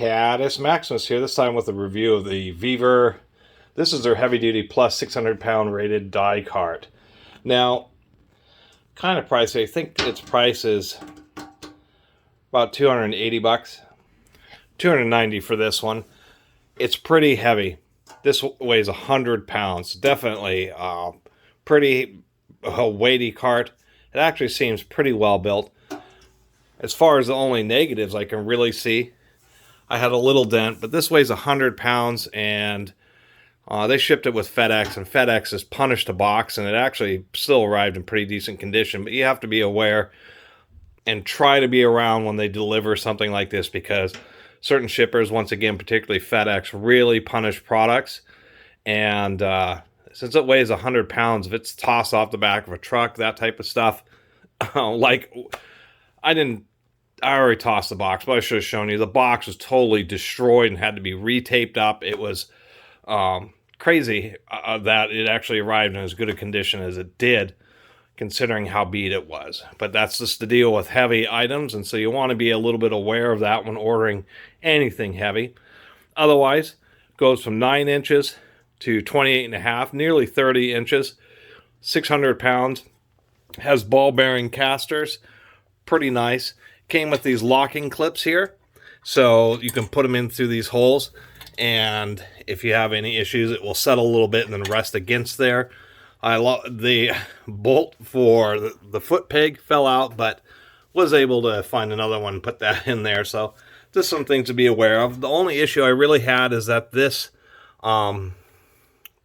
Catus, Maximus here, this time with a review of the Vevor. This is their heavy duty plus 600 pound rated die cart. Now, kind of pricey. I think its price is about 280 bucks. 290 for this one. It's pretty heavy. This weighs 100 pounds. Definitely pretty weighty cart. It actually seems pretty well built. As far as the only negatives I can really see, I had a little dent, but this weighs 100 pounds, and they shipped it with FedEx, and FedEx has punished a box, and it actually still arrived in pretty decent condition. But you have to be aware and try to be around when they deliver something like this, because certain shippers, once again, particularly FedEx, really punish products. And since it weighs 100 pounds, if it's tossed off the back of a truck, that type of stuff, like I already tossed the box, but I should have shown you. The box was totally destroyed and had to be retaped up. It was crazy that it actually arrived in as good a condition as it did, considering how beat it was. But that's just the deal with heavy items, and so you want to be a little bit aware of that when ordering anything heavy. Otherwise, it goes from 9 inches to 28.5, nearly 30 inches, 600 pounds, has ball bearing casters, pretty nice. Came with these locking clips here, so you can put them in through these holes, and if you have any issues, it will settle a little bit and then rest against there. The bolt for the foot peg fell out, but was able to find another one and put that in there. So just some things to be aware of. The only issue I really had is that this the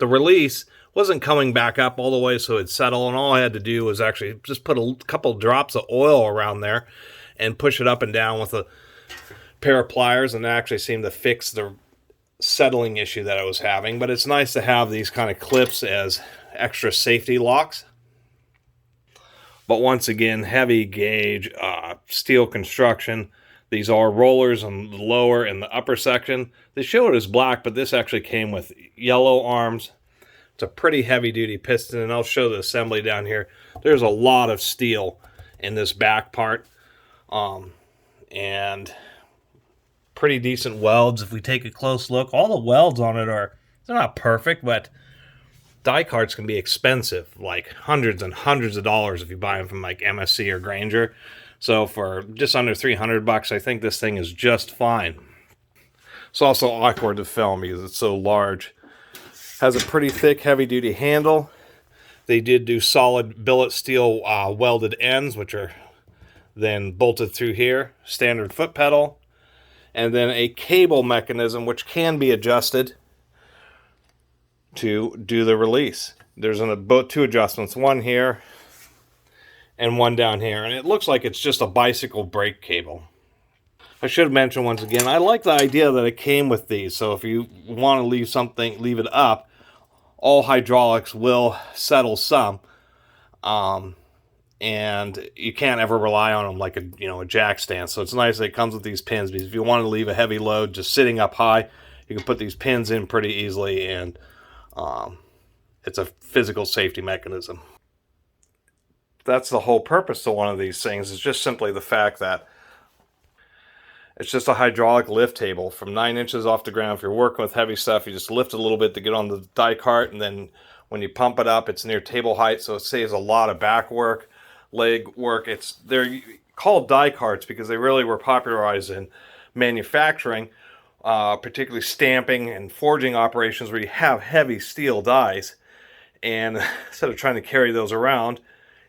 release wasn't coming back up all the way so it'd settle, and all I had to do was actually just put a couple drops of oil around there and push it up and down with a pair of pliers, and it actually seemed to fix the settling issue that I was having. But it's nice to have these kind of clips as extra safety locks. But once again, heavy gauge steel construction. These are rollers on the lower and the upper section. They show it as black, but this actually came with yellow arms. It's a pretty heavy duty piston, and I'll show the assembly down here. There's a lot of steel in this back part. And pretty decent welds. If we take a close look, all the welds on it they're not perfect, but die carts can be expensive, like hundreds and hundreds of dollars if you buy them from like MSC or Granger. So for just under 300 bucks, I think this thing is just fine. It's also awkward to film because it's so large. Has a pretty thick, heavy-duty handle. They did do solid billet steel welded ends, which are then bolted through here. Standard foot pedal. And then a cable mechanism, which can be adjusted to do the release. There's two adjustments, one here and one down here. And it looks like it's just a bicycle brake cable. I should mention once again, I like the idea that it came with these. So if you want to leave it up, all hydraulics will settle some. And you can't ever rely on them like a jack stand. So it's nice that it comes with these pins, because if you want to leave a heavy load just sitting up high, you can put these pins in pretty easily, and it's a physical safety mechanism. That's the whole purpose of one of these things, is just simply the fact that it's just a hydraulic lift table from 9 inches off the ground. If you're working with heavy stuff, you just lift it a little bit to get on the die cart, and then when you pump it up, it's near table height, so it saves a lot of back work, leg work. They're called die carts because they really were popularized in manufacturing, particularly stamping and forging operations where you have heavy steel dies, and instead of trying to carry those around,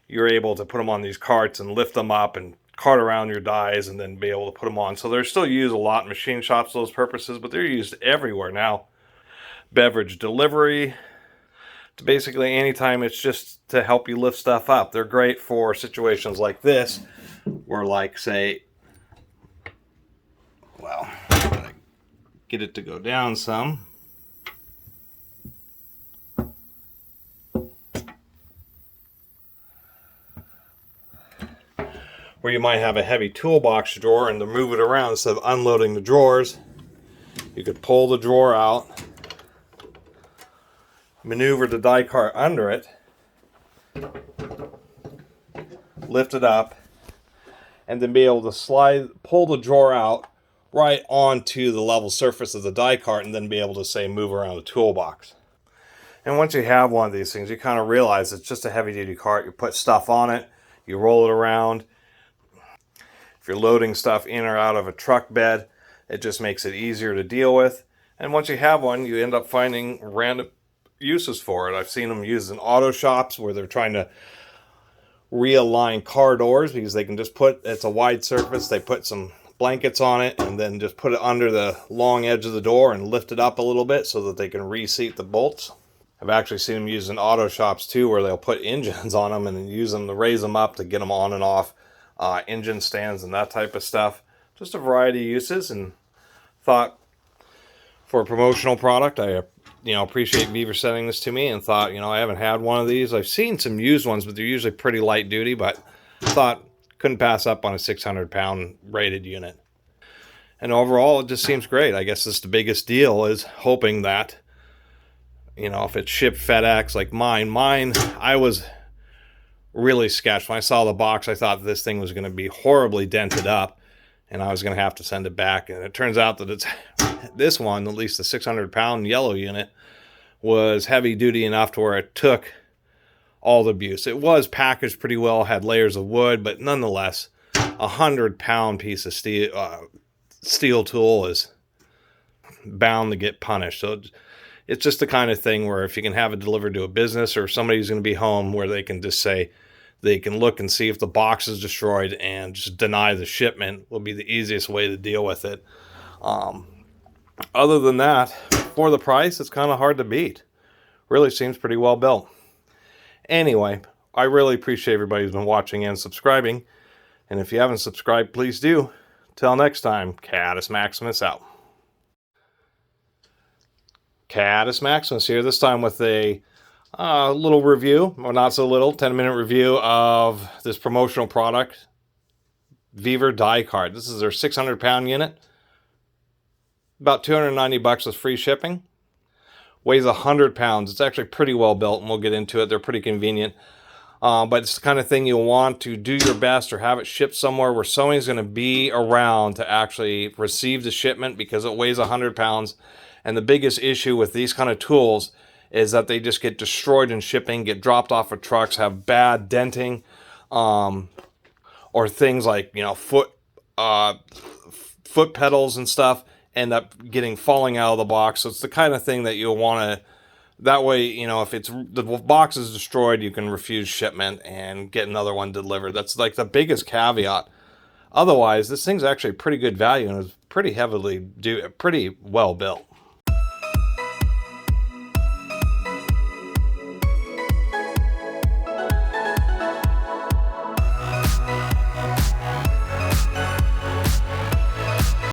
you're able to put them on these carts and lift them up and cart around your dies and then be able to put them on. So they're still used a lot in machine shops for those purposes, but they're used everywhere now. Beverage delivery, basically anytime it's just to help you lift stuff up. They're great for situations like this, where, like, say, well, I'm gonna get it to go down some. Where you might have a heavy toolbox drawer, and to move it around instead of unloading the drawers, you could pull the drawer out, maneuver the die cart under it, lift it up, and then be able to pull the drawer out right onto the level surface of the die cart and then be able to, say, move around the toolbox. And once you have one of these things, you kind of realize it's just a heavy-duty cart. You put stuff on it, you roll it around. If you're loading stuff in or out of a truck bed, it just makes it easier to deal with. And once you have one, you end up finding random uses for it. I've seen them used in auto shops where they're trying to realign car doors because they can just put, it's a wide surface, they put some blankets on it and then just put it under the long edge of the door and lift it up a little bit so that they can reseat the bolts. I've actually seen them used in auto shops too, where they'll put engines on them and then use them to raise them up to get them on and off engine stands and that type of stuff. Just a variety of uses, and thought for a promotional product, I appreciate Vevor sending this to me, and thought, I haven't had one of these. I've seen some used ones, but they're usually pretty light duty, but thought couldn't pass up on a 600-pound rated unit. And overall, it just seems great. I guess this the biggest deal is hoping that, if it's shipped FedEx like mine, I was really sketched. When I saw the box, I thought this thing was going to be horribly dented up and I was going to have to send it back. And it turns out that it's this one, at least the 600-pound yellow unit, was heavy duty enough to where it took all the abuse. It was packaged pretty well, had layers of wood, but nonetheless, 100-pound piece of steel tool is bound to get punished. So it's just the kind of thing where if you can have it delivered to a business or somebody who's going to be home, where they can just say, they can look and see if the box is destroyed and just deny the shipment, will be the easiest way to deal with it. Other than that, for the price, it's kind of hard to beat. Really seems pretty well built. Anyway, I really appreciate everybody who's been watching and subscribing. And if you haven't subscribed, please do. Till next time, Catus Maximus out. Catus Maximus here, this time with a little review, or not so little, 10-minute review of this promotional product, Vevor die cart. This is their 600-pound unit. About $290 with free shipping. Weighs 100 pounds. It's actually pretty well built, and we'll get into it. They're pretty convenient. But it's the kind of thing you'll want to do your best or have it shipped somewhere where somebody's going to be around to actually receive the shipment, because it weighs 100 pounds. And the biggest issue with these kind of tools is that they just get destroyed in shipping, get dropped off of trucks, have bad denting, or things like, foot pedals and stuff end up falling out of the box. So it's the kind of thing that you'll want to, that way, if the box is destroyed, you can refuse shipment and get another one delivered. That's like the biggest caveat. Otherwise, this thing's actually pretty good value and is pretty well built.